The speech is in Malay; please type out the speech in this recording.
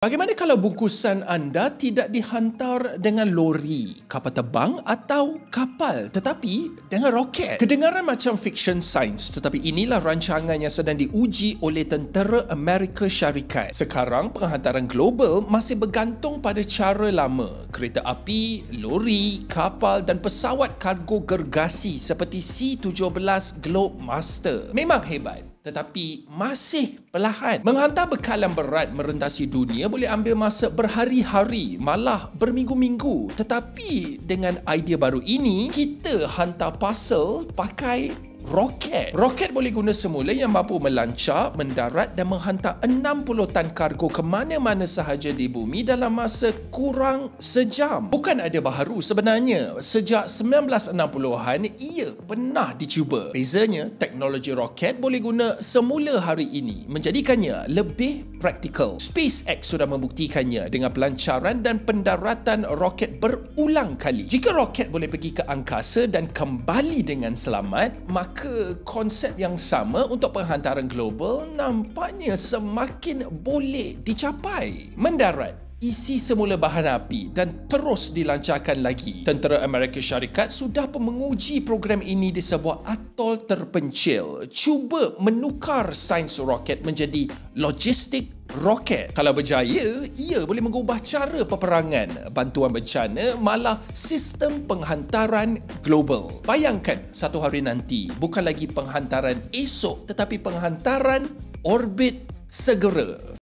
Bagaimana kalau bungkusan anda tidak dihantar dengan lori, kapal terbang atau kapal tetapi dengan roket? Kedengaran macam fiction science, tetapi inilah rancangan yang sedang diuji oleh Tentera Amerika Syarikat. Sekarang penghantaran global masih bergantung pada cara lama. Kereta api, lori, kapal dan pesawat kargo gergasi seperti C-17 Globemaster. Memang hebat, tetapi masih perlahan. Menghantar bekalan berat merentasi dunia boleh ambil masa berhari-hari, malah berminggu-minggu. Tetapi dengan idea baru ini, kita hantar parcel pakai roket. Roket boleh guna semula yang mampu melancar, mendarat dan menghantar 60 tan kargo ke mana-mana sahaja di bumi dalam masa kurang sejam. Bukan ada baharu sebenarnya. Sejak 1960-an, ia pernah dicuba. Bezanya, teknologi roket boleh guna semula hari ini, menjadikannya lebih praktikal. SpaceX sudah membuktikannya dengan pelancaran dan pendaratan roket berulang kali. Jika roket boleh pergi ke angkasa dan kembali dengan selamat, maka konsep yang sama untuk penghantaran global nampaknya semakin boleh dicapai. Mendarat, isi semula bahan api dan terus dilancarkan lagi. Tentera Amerika Syarikat sudah pun menguji program ini di sebuah atol terpencil. Cuba menukar sains roket menjadi logistik roket. Kalau berjaya, ia boleh mengubah cara peperangan, bantuan bencana, malah sistem penghantaran global. Bayangkan satu hari nanti, bukan lagi penghantaran esok tetapi penghantaran orbit segera.